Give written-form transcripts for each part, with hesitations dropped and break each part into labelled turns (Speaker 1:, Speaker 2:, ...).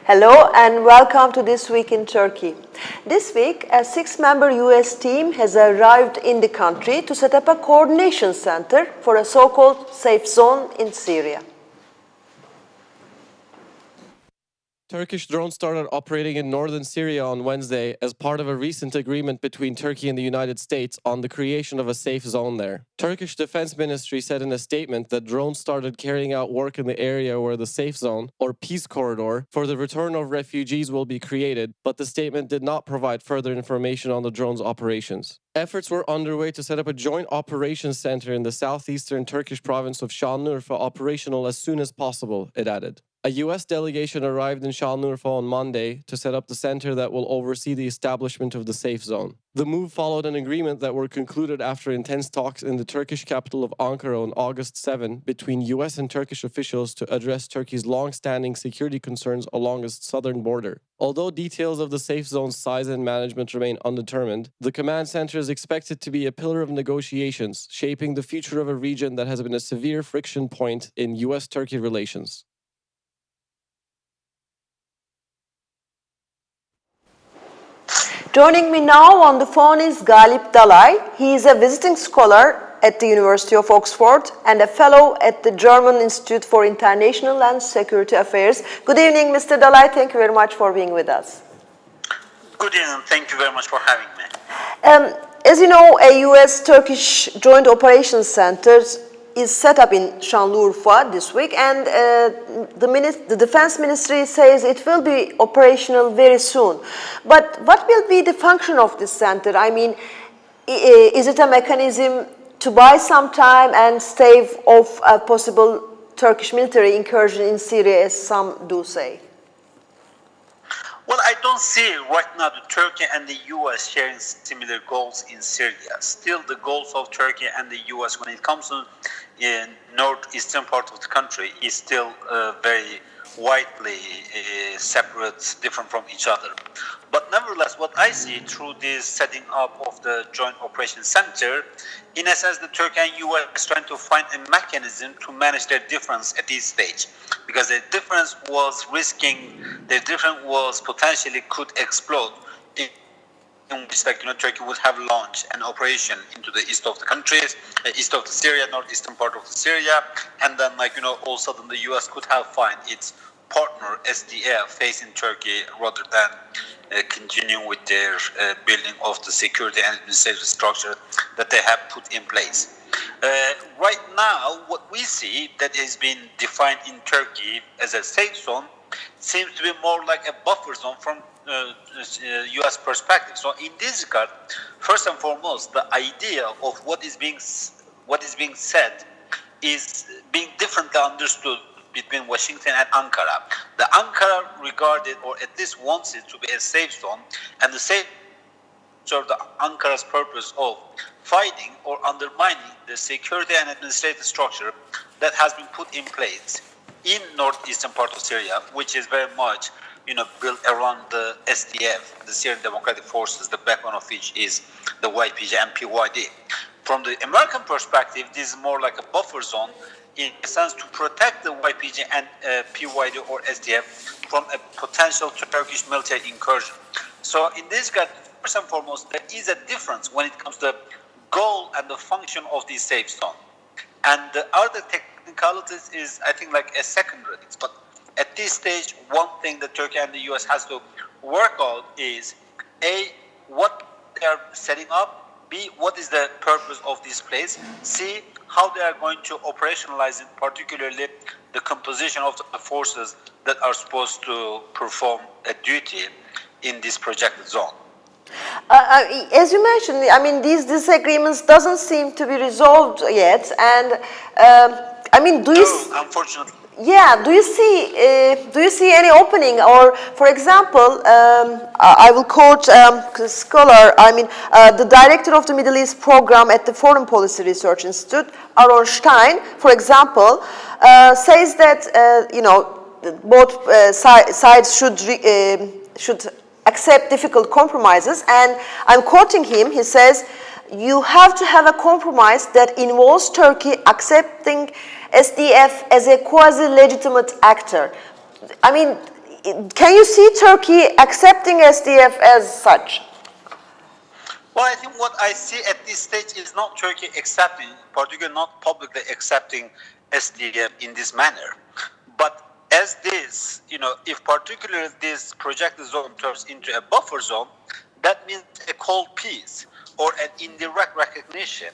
Speaker 1: Hello and welcome to This Week in Turkey. This week, a 6-member US team has arrived in the country to set up a coordination center for a so-called safe zone in Syria.
Speaker 2: Turkish drones started operating in northern Syria on Wednesday as part of a recent agreement between Turkey and the United States on the creation of a safe zone there. Turkish Defense Ministry said in a statement that drones started carrying out work in the area where the safe zone, or peace corridor, for the return of refugees will be created, but the statement did not provide further information on the drones' operations. Efforts were underway to set up a joint operations center in the southeastern Turkish province of Şanlıurfa operational as soon as possible, it added. A U.S. delegation arrived in Şanlıurfa on Monday to set up the center that will oversee the establishment of the safe zone. The move followed an agreement that were concluded after intense talks in the Turkish capital of Ankara on August 7 between U.S. and Turkish officials to address Turkey's long-standing security concerns along its southern border. Although details of the safe zone's size and management remain undetermined, the command center is expected to be a pillar of negotiations, shaping the future of a region that has been a severe friction point in U.S.-Turkey relations.
Speaker 1: Joining me now on the phone is Galip Dalay. He is a visiting scholar at the University of Oxford and a fellow at the German Institute for International and Security Affairs. Good evening, Mr. Dalay. Thank you very much for being with us.
Speaker 3: Good evening. Thank you very much for having me.
Speaker 1: As you know, a U.S.-Turkish Joint Operations Center is set up in Şanlıurfa this week, and the Defense Ministry says it will be operational very soon. But what will be the function of this center? I mean, is it a mechanism to buy some time and stave off a possible Turkish military incursion in Syria, as some do say?
Speaker 3: Well, I don't see right now the Turkey and the U.S. sharing similar goals in Syria. Still, the goals of Turkey and the U.S. when it comes to the northeastern part of the country is still very widely separate, different from each other. But nevertheless, what I see through this setting up of the Joint Operations Center, in a sense, the Turkey and U.S. is trying to find a mechanism to manage their difference at this stage, because their difference was potentially could explode in which, Turkey would have launched an operation into the east of the countries, east of the Syria, northeastern part of the Syria, and then, all of a sudden the U.S. could have found its partner SDF facing Turkey rather than continuing with their building of the security and administrative structure that they have put in place. Right now, what we see that has been defined in Turkey as a safe zone seems to be more like a buffer zone from U.S. perspective. So in this regard, first and foremost, the idea of what is being said is being differently understood between Washington and Ankara. The Ankara regarded, or at least wants it to be a safe zone, and the safe serve the Ankara's purpose of fighting or undermining the security and administrative structure that has been put in place in northeastern part of Syria, which is very much built around the SDF, the Syrian Democratic Forces, the backbone of which is the YPG and PYD. From the American perspective, this is more like a buffer zone in a sense to protect the YPG and PYD or SDF from a potential Turkish military incursion. So in this regard, first and foremost, there is a difference when it comes to the goal and the function of this safe zone. And the other technicalities is, I think, like a secondary. But at this stage, one thing that Turkey and the U.S. has to work out is A, what they are setting up, B, what is the purpose of this place, C, how they are going to operationalize it, particularly the composition of the forces that are supposed to perform a duty in this projected zone.
Speaker 1: As you mentioned, I mean, these disagreements doesn't seem to be resolved yet, and
Speaker 3: unfortunately.
Speaker 1: Yeah, do you see any opening? Or, for example, I will quote a scholar. The director of the Middle East program at the Foreign Policy Research Institute, Aaron Stein, for example, says that both sides should accept difficult compromises. And I'm quoting him. He says, "You have to have a compromise that involves Turkey accepting SDF as a quasi-legitimate actor." I mean, can you see Turkey accepting SDF as such?
Speaker 3: Well, I think what I see at this stage is not Turkey accepting, particularly not publicly accepting SDF in this manner. But as this, if particularly this projected zone turns into a buffer zone, that means a cold peace or an indirect recognition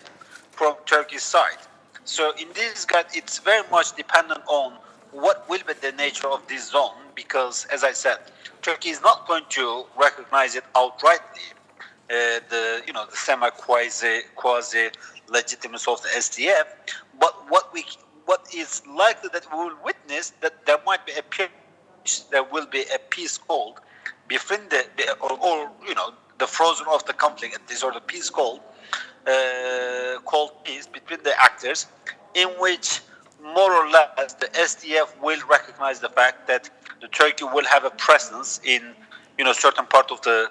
Speaker 3: from Turkey's side. So in this regard, it's very much dependent on what will be the nature of this zone, because, as I said, Turkey is not going to recognize it outrightly. The semi-quasi legitimacy of the SDF, but what is likely that we will witness that there might be there will be a peace called between the frozen of the conflict, this or the peace called peace between the actors, in which more or less the SDF will recognize the fact that the Turkey will have a presence in certain part of the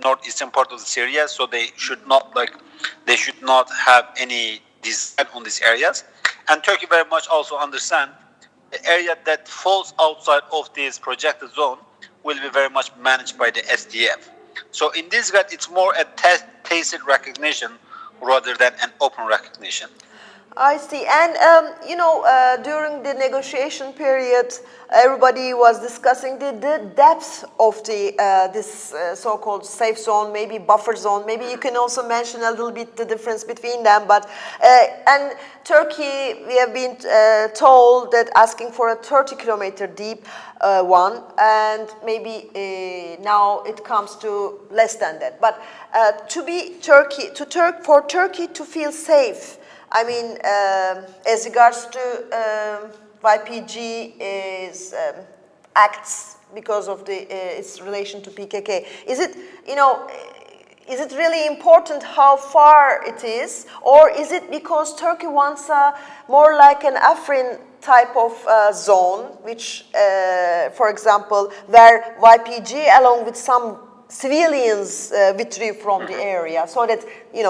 Speaker 3: northeastern part of the Syria, so they should not have any design on these areas. And Turkey very much also understand the area that falls outside of this projected zone will be very much managed by the SDF. So in this regard, it's more a tacit recognition rather than an open recognition.
Speaker 1: I see. And, during the negotiation period, everybody was discussing the depth of this so-called safe zone, maybe buffer zone. Maybe you can also mention a little bit the difference between them. But and Turkey, we have been told that asking for a 30-kilometer deep one, and maybe now it comes to less than that. But for Turkey to feel safe, I mean, as regards to YPG acts because of its relation to PKK, is it really important how far it is, or is it because Turkey wants a more like an Afrin type of zone, which, for example, where YPG along with some civilians withdrew from the area, so that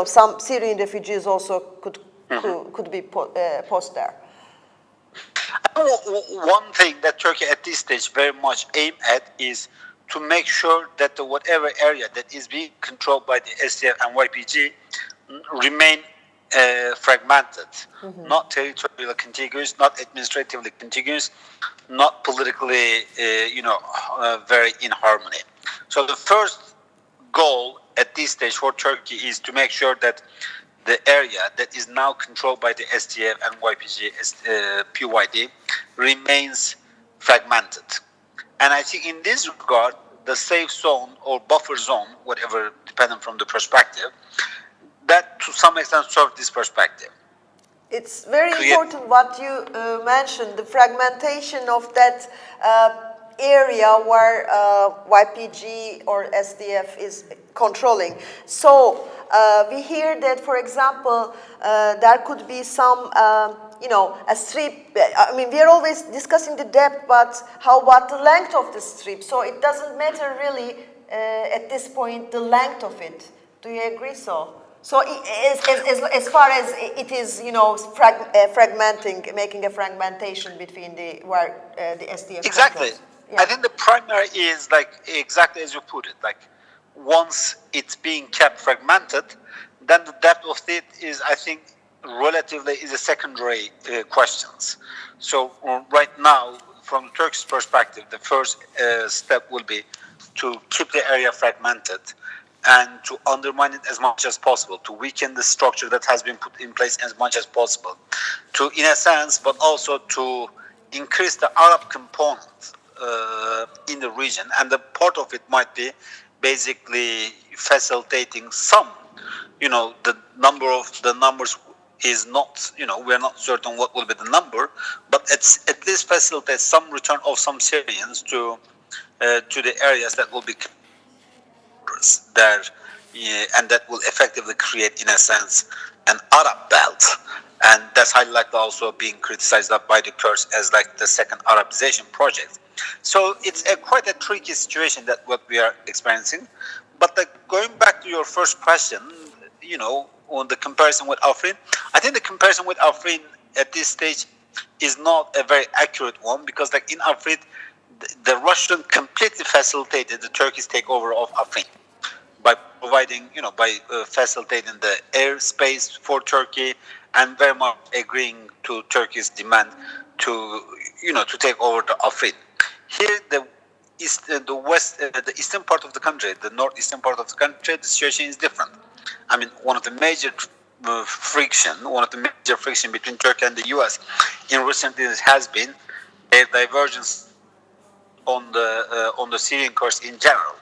Speaker 1: some Syrian refugees also could be posted there?
Speaker 3: One thing that Turkey at this stage very much aim at is to make sure that whatever area that is being controlled by the SDF and YPG remain fragmented, not territorially contiguous, not administratively contiguous, not politically, very in harmony. So the first goal at this stage for Turkey is to make sure that the area that is now controlled by the SDF and YPG, PYD, remains fragmented. And I think in this regard, the safe zone or buffer zone, whatever, depending from the perspective, that to some extent serves this perspective.
Speaker 1: It's very important what you mentioned, the fragmentation of that area where YPG or SDF is controlling. So we hear that, for example, there could be some, a strip. I mean, we are always discussing the depth, but how about the length of the strip? So it doesn't matter really at this point the length of it. Do you agree so? So as far as it is, fragmenting, making a fragmentation between where the SDF
Speaker 3: exactly.
Speaker 1: controls. Yeah.
Speaker 3: I think the primary is exactly as you put it. Once it's being kept fragmented, then the depth of it is, I think, relatively is a secondary questions. So right now, from the Turkish perspective, the first step will be to keep the area fragmented and to undermine it as much as possible, to weaken the structure that has been put in place as much as possible, to, in a sense, but also to increase the Arab component in the region. And the part of it might be basically facilitating some, the numbers is not, we're not certain what will be the number, but it's at least facilitate some return of some Syrians to the areas that will be there, and that will effectively create, in a sense, an Arab belt. And that's highly likely also being criticized by the Kurds as the second Arabization project. So it's quite a tricky situation that what we are experiencing. But going back to your first question, on the comparison with Afrin, I think the comparison with Afrin at this stage is not a very accurate one, because in Afrin, the Russian completely facilitated the Turkish takeover of Afrin by providing, by facilitating the airspace for Turkey and very much agreeing to Turkey's demand to, to take over the Afrin. Here, the eastern part of the country, the northeastern part of the country, the situation is different. I mean, one of the major friction between Turkey and the U.S. in recent years has been their divergence on the Syrian course in general,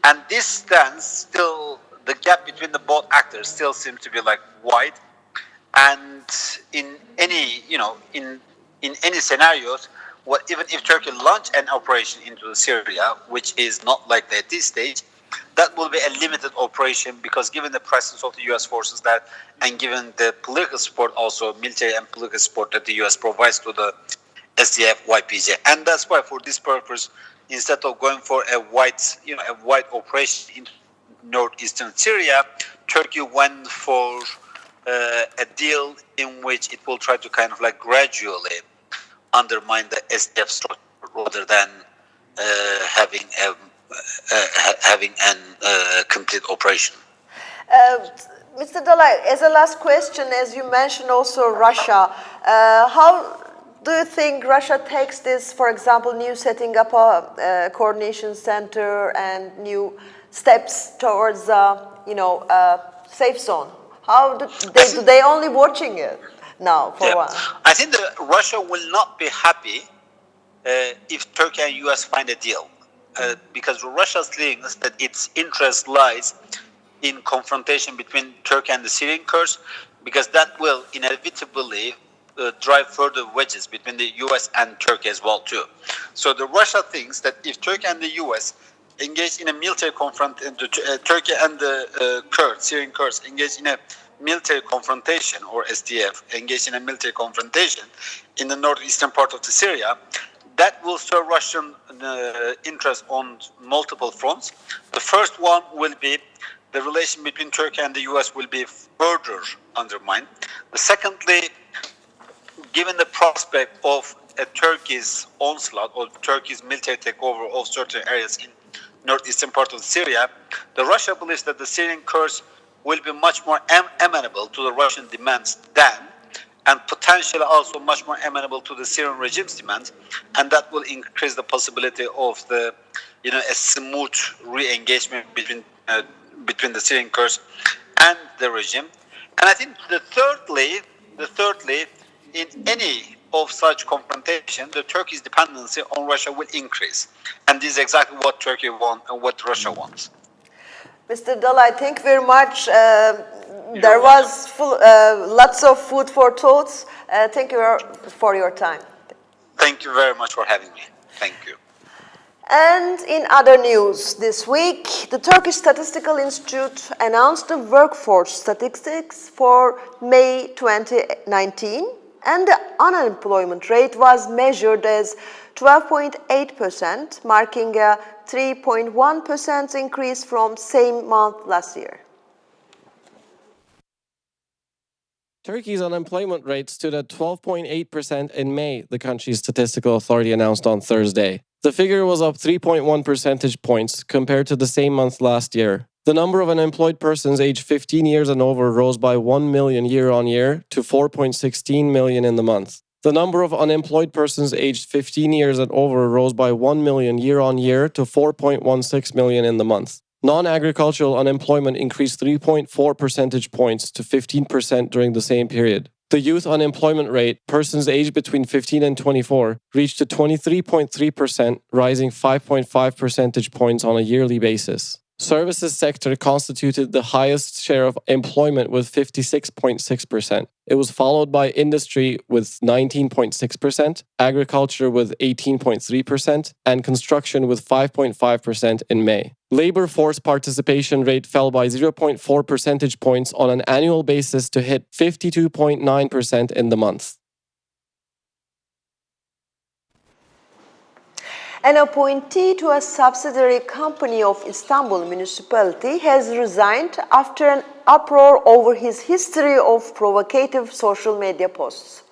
Speaker 3: and this stands still. The gap between the both actors still seems to be like wide, and in any in any scenarios, even if Turkey launch an operation into Syria, which is not likely at this stage, that will be a limited operation because given the presence of the U.S. forces there and given the political support, also military and political support that the U.S. provides to the SDF, YPG, and that's why for this purpose, instead of going for a wide operation in northeastern Syria, Turkey went for a deal in which it will try to kind of like gradually undermine the SDF structure rather than having a complete operation.
Speaker 1: Mr. Dalay, as a last question, as you mentioned also Russia, how do you think Russia takes this, for example, new setting up a coordination center and new steps towards, safe zone? How do they only watching it now for one?
Speaker 3: I think that Russia will not be happy if Turkey and US find a deal, because Russia thinks that its interest lies in confrontation between Turkey and the Syrian Kurds, because that will inevitably drive further wedges between the US and Turkey as well too. So the Russia thinks that if Turkey and the US engage in a military Turkey and the Syrian Kurds engage in a military confrontation, or SDF engage in a military confrontation in the northeastern part of the Syria, that will serve Russian interest on multiple fronts. The first one will be the relation between Turkey and the US will be further undermined. Secondly, given the prospect of a Turkey's onslaught or Turkey's military takeover of certain areas in northeastern part of Syria, the Russia believes that the Syrian Kurds will be much more amenable to the Russian demands than, and potentially also much more amenable to the Syrian regime's demands, and that will increase the possibility of a smooth re-engagement between the Syrian Kurds and the regime. And I think the thirdly, in any of such confrontation, the Turkey's dependency on Russia will increase, and this is exactly what Turkey wants and what Russia wants.
Speaker 1: Mr. Dalay, thank you very much. There was lots of food for thoughts. Thank you for your time.
Speaker 3: Thank you very much for having me. Thank you.
Speaker 1: And in other news this week, the Turkish Statistical Institute announced the workforce statistics for May 2019, and the unemployment rate was measured as 12.8%, marking a 3.1% increase from same month last year.
Speaker 2: Turkey's unemployment rate stood at 12.8% in May, the country's statistical authority announced on Thursday. The figure was up 3.1 percentage points compared to the same month last year. The number of unemployed persons aged 15 years and over rose by 1 million year-on-year to 4.16 million in the month. The number of unemployed persons aged 15 years and over rose by 1 million year-on-year to 4.16 million in the month. Non-agricultural unemployment increased 3.4 percentage points to 15% during the same period. The youth unemployment rate, persons aged between 15 and 24, reached to 23.3%, rising 5.5 percentage points on a yearly basis. Services sector constituted the highest share of employment with 56.6%. It was followed by industry with 19.6%, agriculture with 18.3%, and construction with 5.5% in May. Labor force participation rate fell by 0.4 percentage points on an annual basis to hit 52.9% in the month.
Speaker 1: An appointee to a subsidiary company of Istanbul municipality has resigned after an uproar over his history of provocative social media posts.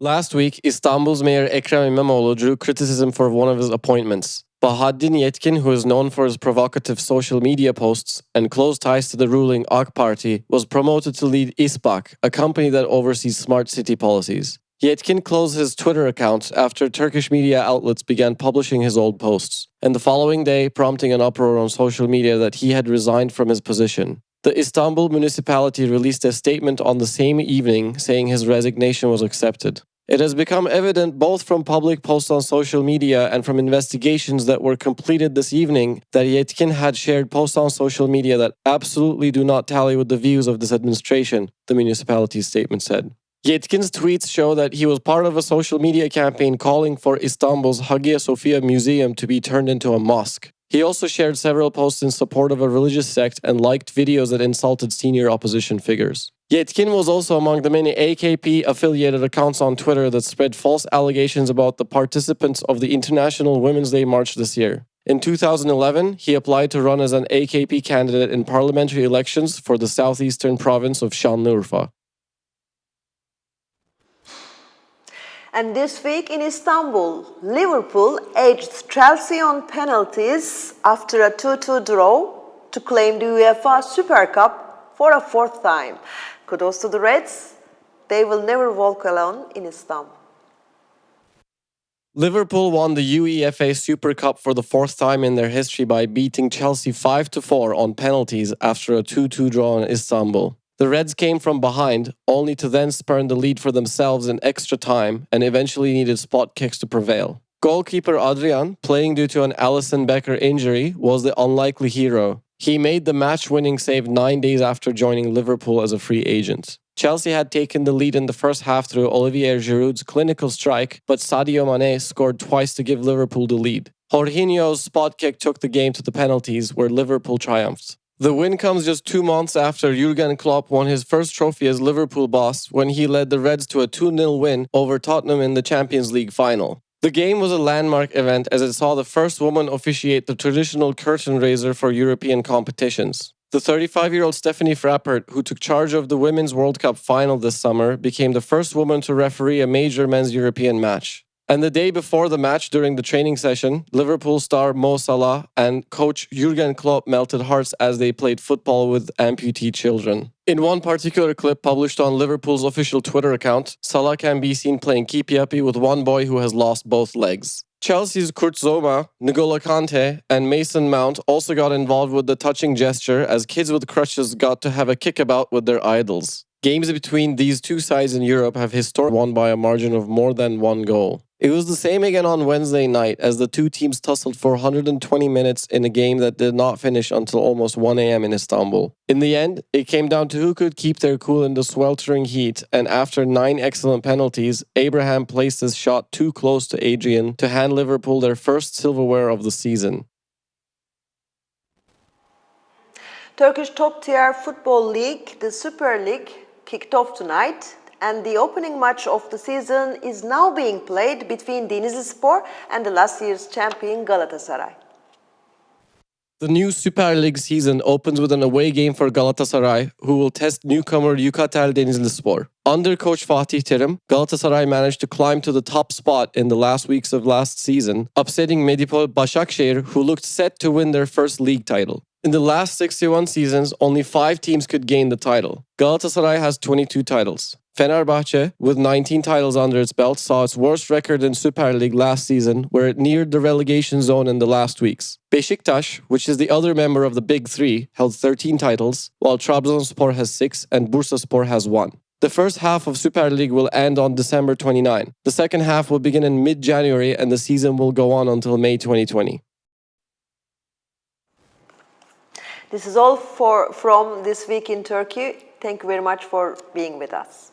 Speaker 2: Last week, Istanbul's mayor Ekrem İmamoğlu drew criticism for one of his appointments. Bahaddin Yetkin, who is known for his provocative social media posts and close ties to the ruling AK Party, was promoted to lead İSPAK, a company that oversees smart city policies. Yetkin closed his Twitter account after Turkish media outlets began publishing his old posts, and the following day prompting an uproar on social media that he had resigned from his position. The Istanbul municipality released a statement on the same evening saying his resignation was accepted. It has become evident both from public posts on social media and from investigations that were completed this evening that Yetkin had shared posts on social media that absolutely do not tally with the views of this administration, the municipality's statement said. Yetkin's tweets show that he was part of a social media campaign calling for Istanbul's Hagia Sophia Museum to be turned into a mosque. He also shared several posts in support of a religious sect and liked videos that insulted senior opposition figures. Yetkin was also among the many AKP-affiliated accounts on Twitter that spread false allegations about the participants of the International Women's Day March this year. In 2011, he applied to run as an AKP candidate in parliamentary elections for the southeastern province of Şanlıurfa.
Speaker 1: And this week in Istanbul, Liverpool edged Chelsea on penalties after a 2-2 draw to claim the UEFA Super Cup for a fourth time. Kudos to the Reds. They will never walk alone in Istanbul.
Speaker 2: Liverpool won the UEFA Super Cup for the fourth time in their history by beating Chelsea 5-4 on penalties after a 2-2 draw in Istanbul. The Reds came from behind, only to then spurn the lead for themselves in extra time and eventually needed spot kicks to prevail. Goalkeeper Adrian, playing due to an Alisson Becker injury, was the unlikely hero. He made the match-winning save 9 days after joining Liverpool as a free agent. Chelsea had taken the lead in the first half through Olivier Giroud's clinical strike, but Sadio Mane scored twice to give Liverpool the lead. Jorginho's spot kick took the game to the penalties, where Liverpool triumphed. The win comes just 2 months after Jurgen Klopp won his first trophy as Liverpool boss when he led the Reds to a 2-0 win over Tottenham in the Champions League final. The game was a landmark event as it saw the first woman officiate the traditional curtain raiser for European competitions. The 35-year-old Stephanie Frappert, who took charge of the Women's World Cup final this summer, became the first woman to referee a major men's European match. And the day before the match, during the training session, Liverpool star Mo Salah and coach Jurgen Klopp melted hearts as they played football with amputee children. In one particular clip published on Liverpool's official Twitter account, Salah can be seen playing keepy-uppy with one boy who has lost both legs. Chelsea's Kurt Zouma, N'Golo Kante, and Mason Mount also got involved with the touching gesture as kids with crutches got to have a kickabout with their idols. Games between these two sides in Europe have historically won by a margin of more than one goal. It was the same again on Wednesday night as the two teams tussled for 120 minutes in a game that did not finish until almost 1 a.m. in Istanbul. In the end, it came down to who could keep their cool in the sweltering heat, and after 9 excellent penalties, Abraham placed his shot too close to Adrian to hand Liverpool their first silverware of the season.
Speaker 1: Turkish top-tier football league, the Super League, kicked off tonight. And the opening match of the season is now being played between Denizlispor and the last year's champion Galatasaray.
Speaker 2: The new Super League season opens with an away game for Galatasaray, who will test newcomer Yukatel Denizlispor. Under coach Fatih Terim, Galatasaray managed to climb to the top spot in the last weeks of last season, upsetting Medipol Başakşehir, who looked set to win their first league title. In the last 61 seasons, only 5 teams could gain the title. Galatasaray has 22 titles. Fenerbahçe, with 19 titles under its belt, saw its worst record in Super League last season, where it neared the relegation zone in the last weeks. Beşiktaş, which is the other member of the Big Three, held 13 titles, while Trabzonspor has 6 and Bursaspor has 1. The first half of Super League will end on December 29. The second half will begin in mid-January and the season will go on until May 2020.
Speaker 1: This is all from This Week in Turkey. Thank you very much for being with us.